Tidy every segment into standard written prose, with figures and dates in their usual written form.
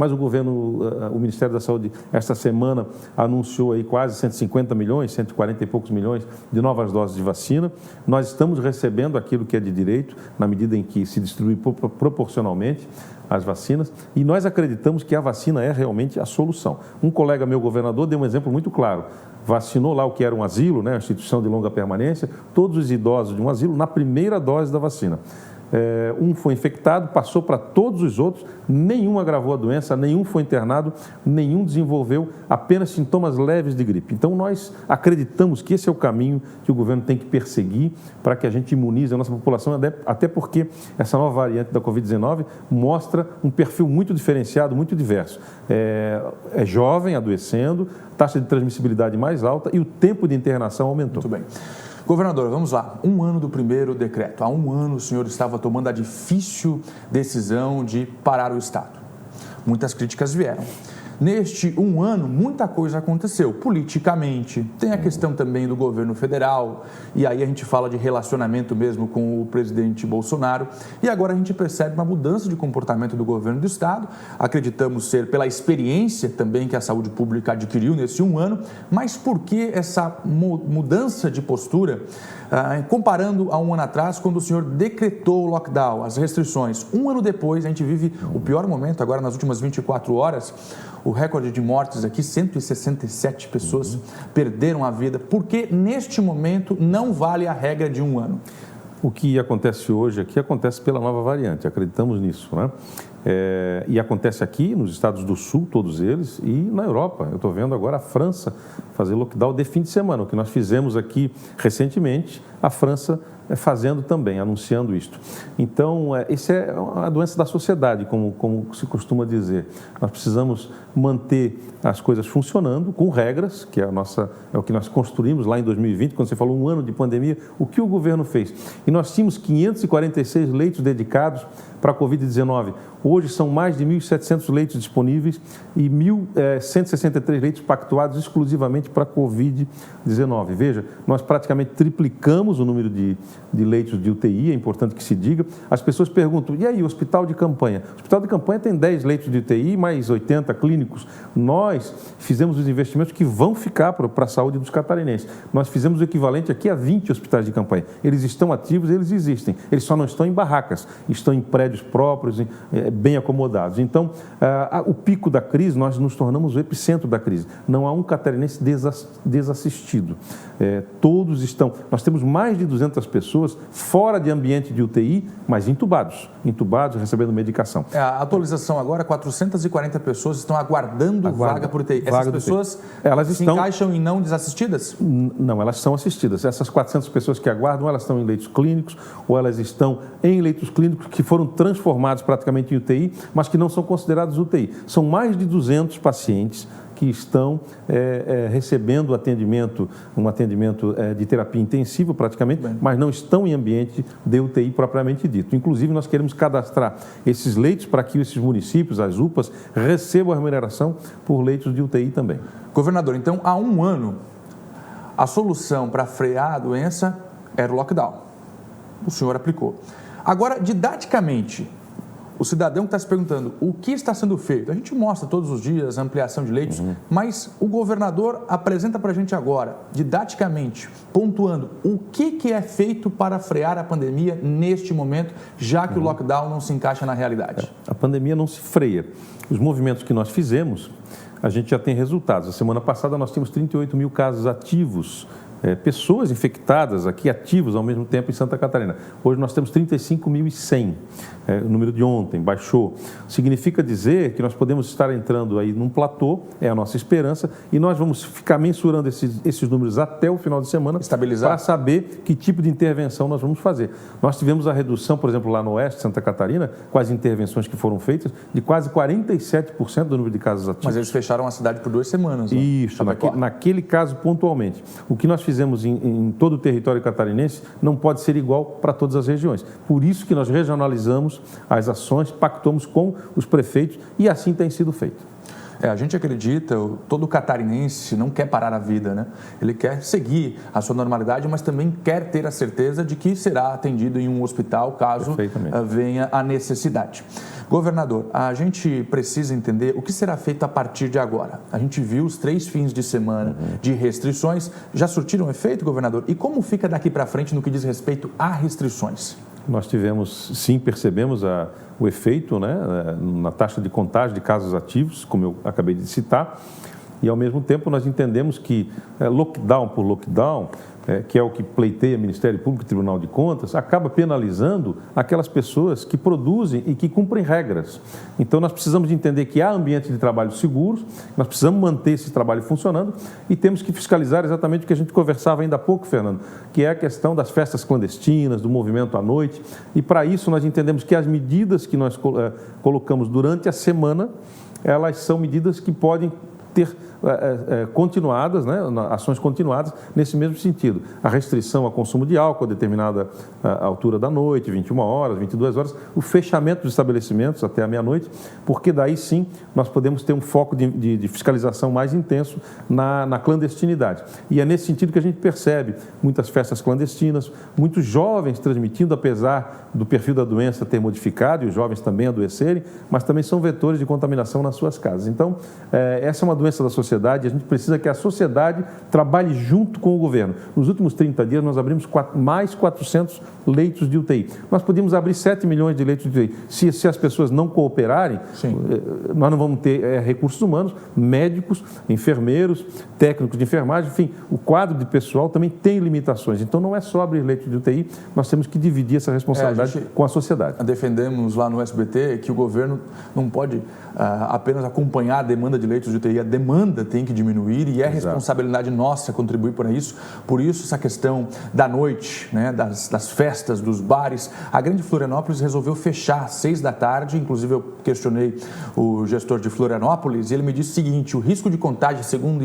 mas o Ministério da Saúde, esta semana, anunciou aí quase 150 milhões, 140 e poucos milhões de novas doses de vacina. Nós estamos recebendo aquilo que é de direito, na medida em que se distribui proporcionalmente as vacinas, e nós acreditamos que a vacina é realmente a solução. Um colega meu, governador, deu um exemplo muito claro. Vacinou lá o que era um asilo, né, a instituição de longa permanência, todos os idosos de um asilo na primeira dose da vacina. Um foi infectado, passou para todos os outros, nenhum agravou a doença, nenhum foi internado, nenhum desenvolveu apenas sintomas leves de gripe. Então, nós acreditamos que esse é o caminho que o governo tem que perseguir para que a gente imunize a nossa população, até porque essa nova variante da Covid-19 mostra um perfil muito diferenciado, muito diverso. É jovem, adoecendo, taxa de transmissibilidade mais alta e o tempo de internação aumentou. Muito bem. Governador, vamos lá. 1 ano do primeiro decreto. Há 1 ano o senhor estava tomando a difícil decisão de parar o Estado. Muitas críticas vieram. Neste 1 ano, muita coisa aconteceu politicamente. Tem a questão também do governo federal, e aí a gente fala de relacionamento mesmo com o presidente Bolsonaro. E agora a gente percebe uma mudança de comportamento do governo do Estado. Acreditamos ser pela experiência também que a saúde pública adquiriu nesse 1 ano. Mas por que essa mudança de postura, comparando a 1 ano atrás, quando o senhor decretou o lockdown, as restrições? 1 ano depois, a gente vive o pior momento agora nas últimas 24 horas. O recorde de mortes aqui, 167 pessoas perderam a vida. Por que, neste momento, não vale a regra de 1 ano? O que acontece hoje aqui acontece pela nova variante, acreditamos nisso, né? E acontece aqui nos estados do Sul, todos eles, e na Europa. Eu estou vendo agora a França fazer lockdown de fim de semana. O que nós fizemos aqui recentemente, a França fazendo também, anunciando isto. Então, essa é a doença da sociedade, como se costuma dizer. Nós precisamos manter as coisas funcionando com regras, que é o que nós construímos lá em 2020, quando você falou 1 ano de pandemia, o que o governo fez? E nós tínhamos 546 leitos dedicados para a Covid-19. Hoje são mais de 1.700 leitos disponíveis e 1.163 leitos pactuados exclusivamente para a Covid-19. Veja, nós praticamente triplicamos o número de leitos de UTI, é importante que se diga. As pessoas perguntam, e aí, o hospital de campanha? O hospital de campanha tem 10 leitos de UTI, mais 80 clínicos. Nós fizemos os investimentos que vão ficar para a saúde dos catarinenses. Nós fizemos o equivalente aqui a 20 hospitais de campanha. Eles estão ativos, eles existem. Eles só não estão em barracas, estão em prédios próprios, bem acomodados. Então, o pico da crise, nós nos tornamos o epicentro da crise. Não há um catarinense desassistido. Todos estão... Nós temos mais de 200 pessoas fora de ambiente de UTI, mas entubados, recebendo medicação. A atualização agora, 440 pessoas estão aguardando vaga por UTI. Essas pessoas se encaixam em não desassistidas? Não, elas são assistidas. Essas 400 pessoas que aguardam, elas estão em leitos clínicos ou elas estão em leitos clínicos que foram transformados praticamente em UTI, mas que não são considerados UTI. São mais de 200 pacientes que estão recebendo um atendimento de terapia intensiva praticamente, mas não estão em ambiente de UTI propriamente dito. Inclusive, nós queremos cadastrar esses leitos para que esses municípios, as UPAs, recebam a remuneração por leitos de UTI também. Governador, então, há 1 ano, a solução para frear a doença era o lockdown. O senhor aplicou. Agora, didaticamente, o cidadão que está se perguntando o que está sendo feito, a gente mostra todos os dias a ampliação de leitos, mas o governador apresenta para a gente agora, didaticamente, pontuando o que é feito para frear a pandemia neste momento, já que o lockdown não se encaixa na realidade. A pandemia não se freia. Os movimentos que nós fizemos, a gente já tem resultados. A semana passada nós tínhamos 38 mil casos ativos, pessoas infectadas aqui, ativos ao mesmo tempo em Santa Catarina. Hoje nós temos 35.100, o número de ontem baixou. Significa dizer que nós podemos estar entrando aí num platô, é a nossa esperança, e nós vamos ficar mensurando esses números até o final de semana, estabilizar, para saber que tipo de intervenção nós vamos fazer. Nós tivemos a redução, por exemplo, lá no oeste de Santa Catarina, com as intervenções que foram feitas, de quase 47% do número de casos ativos. Mas eles fecharam a cidade por 2 semanas. Isso, naquele caso pontualmente. O que nós fizemos em todo o território catarinense não pode ser igual para todas as regiões. Por isso que nós regionalizamos as ações, pactuamos com os prefeitos e assim tem sido feito. A gente acredita, todo catarinense não quer parar a vida, né? Ele quer seguir a sua normalidade, mas também quer ter a certeza de que será atendido em um hospital caso venha a necessidade. Governador, a gente precisa entender o que será feito a partir de agora. A gente viu os 3 fins de semana de restrições. Já surtiram efeito, governador? E como fica daqui para frente no que diz respeito a restrições? Nós tivemos, sim, percebemos o efeito, né, na taxa de contágio de casos ativos, como eu acabei de citar, e ao mesmo tempo nós entendemos que lockdown por lockdown, que é o que pleiteia Ministério Público e Tribunal de Contas, acaba penalizando aquelas pessoas que produzem e que cumprem regras. Então nós precisamos de entender que há ambientes de trabalho seguros, nós precisamos manter esse trabalho funcionando e temos que fiscalizar exatamente o que a gente conversava ainda há pouco, Fernando, que é a questão das festas clandestinas, do movimento à noite, e para isso nós entendemos que as medidas que nós colocamos durante a semana, elas são medidas que podem ter continuadas, né, ações continuadas nesse mesmo sentido. A restrição ao consumo de álcool a determinada altura da noite, 21 horas, 22 horas, o fechamento dos estabelecimentos até a meia-noite, porque daí sim nós podemos ter um foco de fiscalização mais intenso na clandestinidade. E é nesse sentido que a gente percebe muitas festas clandestinas, muitos jovens transmitindo, apesar do perfil da doença ter modificado e os jovens também adoecerem, mas também são vetores de contaminação nas suas casas. Então, essa é uma doença da sociedade, a gente precisa que a sociedade trabalhe junto com o governo. Nos últimos 30 dias, nós abrimos mais 400 leitos de UTI. Nós podíamos abrir 7 milhões de leitos de UTI. Se as pessoas não cooperarem, nós não vamos ter recursos humanos, médicos, enfermeiros, técnicos de enfermagem, enfim, o quadro de pessoal também tem limitações. Então, não é só abrir leitos de UTI, nós temos que dividir essa responsabilidade com a sociedade. Defendemos lá no SBT que o governo não pode apenas acompanhar a demanda de leitos de UTI, a demanda tem que diminuir e é responsabilidade nossa contribuir para isso. Por isso, essa questão da noite, né, das festas, dos bares, a Grande Florianópolis resolveu fechar às 6 da tarde, inclusive eu questionei o gestor de Florianópolis e ele me disse o seguinte: o risco de contágio, segundo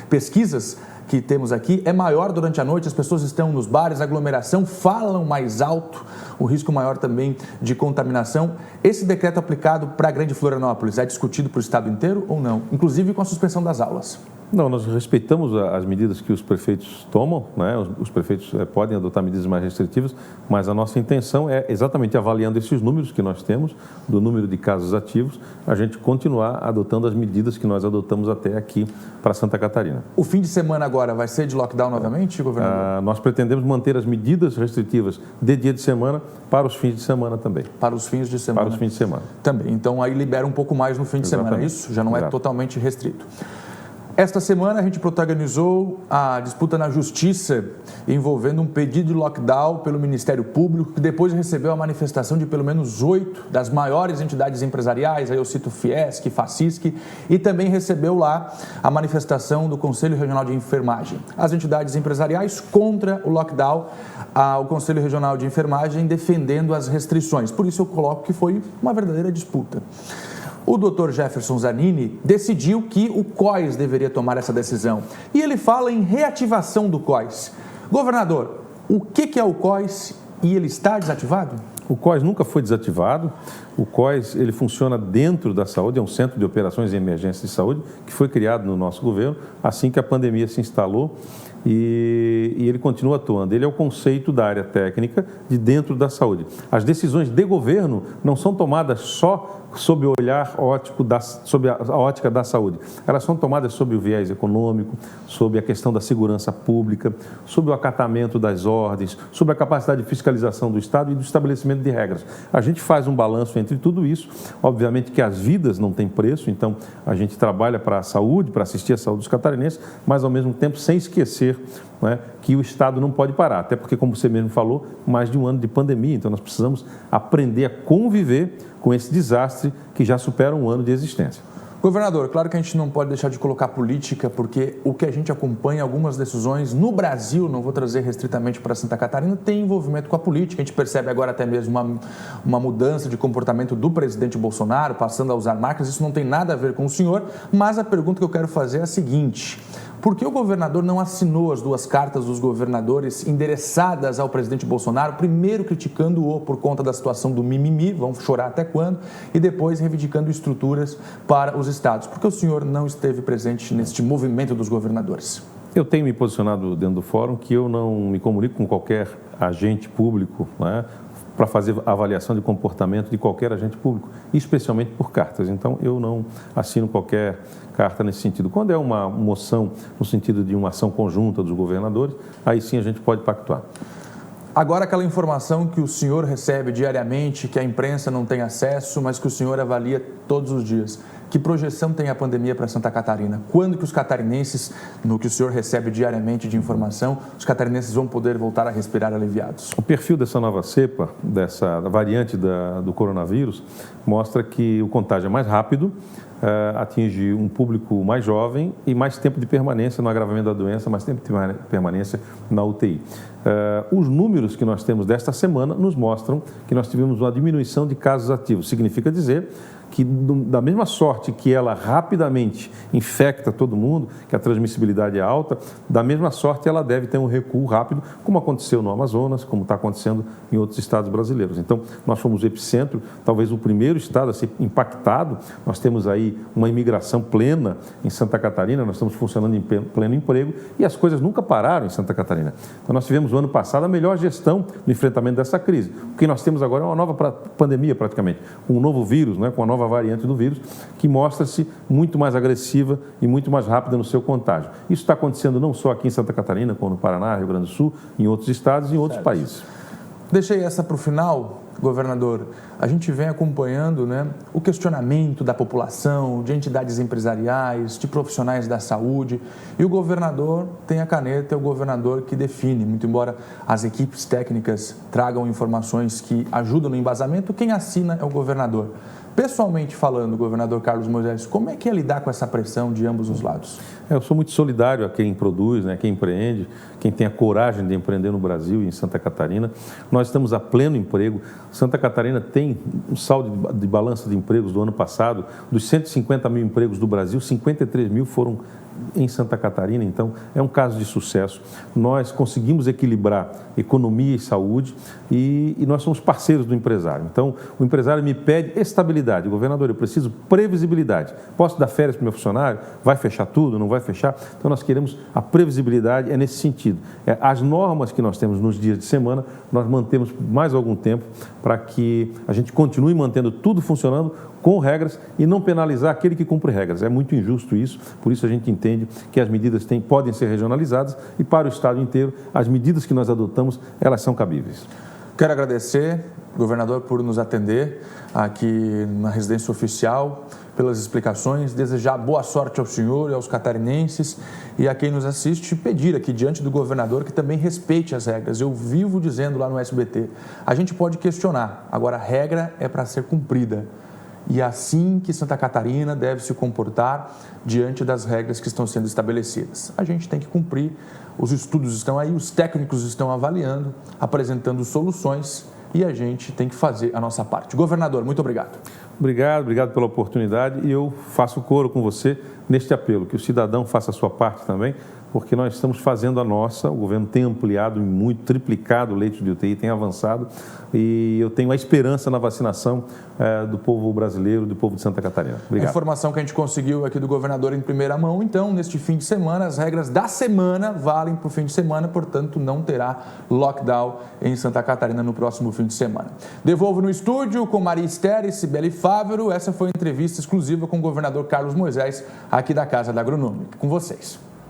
pesquisas que temos aqui, é maior durante a noite, as pessoas estão nos bares, aglomeração, falam mais alto, o risco maior também de contaminação. Esse decreto aplicado para a Grande Florianópolis é discutido para o estado inteiro ou não? Inclusive com a suspensão das aulas. Não, nós respeitamos as medidas que os prefeitos tomam, né? Os prefeitos podem adotar medidas mais restritivas, mas a nossa intenção é, exatamente avaliando esses números que nós temos, do número de casos ativos, a gente continuar adotando as medidas que nós adotamos até aqui para Santa Catarina. O fim de semana agora vai ser de lockdown novamente, governador? Nós pretendemos manter as medidas restritivas de dia de semana para os fins de semana também. Para os fins de semana? Para os fins de semana. Também. Então aí libera um pouco mais no fim de semana, é isso? Já não é totalmente restrito. Esta semana a gente protagonizou a disputa na Justiça envolvendo um pedido de lockdown pelo Ministério Público, que depois recebeu a manifestação de pelo menos 8 das maiores entidades empresariais, aí eu cito Fiesc, Facisc, e também recebeu lá a manifestação do Conselho Regional de Enfermagem. As entidades empresariais contra o lockdown, o Conselho Regional de Enfermagem defendendo as restrições. Por isso eu coloco que foi uma verdadeira disputa. O Dr. Jefferson Zanini decidiu que o COIS deveria tomar essa decisão. E ele fala em reativação do COIS. Governador, o que é o COIS e ele está desativado? O COIS nunca foi desativado. O COIS ele funciona dentro da saúde, é um centro de operações e emergência de saúde que foi criado no nosso governo assim que a pandemia se instalou. E ele continua atuando. Ele é o conceito da área técnica de dentro da saúde. As decisões de governo não são tomadas só sob o olhar óptico sob a ótica da saúde. Elas são tomadas sob o viés econômico, sob a questão da segurança pública, sob o acatamento das ordens, sob a capacidade de fiscalização do Estado e do estabelecimento de regras. A gente faz um balanço entre tudo isso. Obviamente que as vidas não têm preço, então a gente trabalha para a saúde, para assistir a saúde dos catarinenses, mas ao mesmo tempo sem esquecer, né, que o Estado não pode parar, até porque, como você mesmo falou, mais de um ano de pandemia, então nós precisamos aprender a conviver com esse desastre que já supera um ano de existência. Governador, claro que a gente não pode deixar de colocar política, porque o que a gente acompanha, algumas decisões no Brasil, não vou trazer restritamente para Santa Catarina, tem envolvimento com a política. A gente percebe agora até mesmo uma mudança de comportamento do presidente Bolsonaro, passando a usar marcas. Isso não tem nada a ver com o senhor, mas a pergunta que eu quero fazer é a seguinte: Por que o governador não assinou as 2 cartas dos governadores endereçadas ao presidente Bolsonaro, primeiro criticando-o por conta da situação do mimimi, vão chorar até quando, e depois reivindicando estruturas para os estados? Por que o senhor não esteve presente neste movimento dos governadores? Eu tenho me posicionado dentro do fórum que eu não me comunico com qualquer agente público, né, para fazer avaliação de comportamento de qualquer agente público, especialmente por cartas. Então, eu não assino qualquer carta nesse sentido. Quando é uma moção no sentido de uma ação conjunta dos governadores, aí sim a gente pode pactuar. Agora, aquela informação que o senhor recebe diariamente, que a imprensa não tem acesso, mas que o senhor avalia todos os dias. Que projeção tem a pandemia para Santa Catarina? Quando que os catarinenses, no que o senhor recebe diariamente de informação, os catarinenses vão poder voltar a respirar aliviados? O perfil dessa nova cepa, dessa variante do coronavírus, mostra que o contágio é mais rápido, atinge um público mais jovem e mais tempo de permanência no agravamento da doença, mais tempo de permanência na UTI. Os números que nós temos desta semana nos mostram que nós tivemos uma diminuição de casos ativos. Significa dizer que, da mesma sorte que ela rapidamente infecta todo mundo, que a transmissibilidade é alta, da mesma sorte ela deve ter um recuo rápido, como aconteceu no Amazonas, como está acontecendo em outros estados brasileiros. Então, nós fomos o epicentro, talvez o primeiro estado a ser impactado. Nós temos aí uma imigração plena em Santa Catarina, nós estamos funcionando em pleno emprego e as coisas nunca pararam em Santa Catarina. Então, nós tivemos no ano passado a melhor gestão no enfrentamento dessa crise. O que nós temos agora é uma nova pandemia, praticamente, um novo vírus, né, com a nova variante do vírus, que mostra-se muito mais agressiva e muito mais rápida no seu contágio. Isso está acontecendo não só aqui em Santa Catarina, como no Paraná, Rio Grande do Sul, em outros estados e em outros países. Deixei essa para o final, governador. A gente vem acompanhando, né, o questionamento da população, de entidades empresariais, de profissionais da saúde, e o governador tem a caneta, é o governador que define. Muito embora as equipes técnicas tragam informações que ajudam no embasamento, quem assina é o governador. Pessoalmente falando, governador Carlos Moisés, como é que é lidar com essa pressão de ambos os lados? Eu sou muito solidário a quem produz, né, quem empreende, quem tem a coragem de empreender no Brasil e em Santa Catarina. Nós estamos a pleno emprego. Santa Catarina tem um saldo de balança de empregos do ano passado. Dos 150 mil empregos do Brasil, 53 mil foram em Santa Catarina, então é um caso de sucesso. Nós conseguimos equilibrar economia e saúde e nós somos parceiros do empresário. Então, o empresário me pede estabilidade. Governador, eu preciso previsibilidade. Posso dar férias para o meu funcionário? Vai fechar tudo? Não vai fechar? Então, nós queremos a previsibilidade, é nesse sentido. As normas que nós temos nos dias de semana, nós mantemos por mais algum tempo para que a gente continue mantendo tudo funcionando com regras e não penalizar aquele que cumpre regras. É muito injusto isso, por isso a gente entende que as medidas podem ser regionalizadas e para o Estado inteiro, as medidas que nós adotamos, elas são cabíveis. Quero agradecer, governador, por nos atender aqui na residência oficial, pelas explicações, desejar boa sorte ao senhor e aos catarinenses e a quem nos assiste, pedir aqui diante do governador que também respeite as regras. Eu vivo dizendo lá no SBT, a gente pode questionar, agora a regra é para ser cumprida. E é assim que Santa Catarina deve se comportar diante das regras que estão sendo estabelecidas. A gente tem que cumprir, os estudos estão aí, os técnicos estão avaliando, apresentando soluções e a gente tem que fazer a nossa parte. Governador, muito obrigado. Obrigado pela oportunidade e eu faço coro com você neste apelo, que o cidadão faça a sua parte também, porque nós estamos fazendo a nossa, o governo tem ampliado muito, triplicado o leito de UTI, tem avançado e eu tenho a esperança na vacinação do povo brasileiro, do povo de Santa Catarina. Obrigado. A informação que a gente conseguiu aqui do governador em primeira mão, então, neste fim de semana, as regras da semana valem para o fim de semana, portanto, não terá lockdown em Santa Catarina no próximo fim de semana. Devolvo no estúdio com Maria Esther e Cibele Fávero. Essa foi a entrevista exclusiva com o governador Carlos Moisés, aqui da Casa da Agronômica. Com vocês.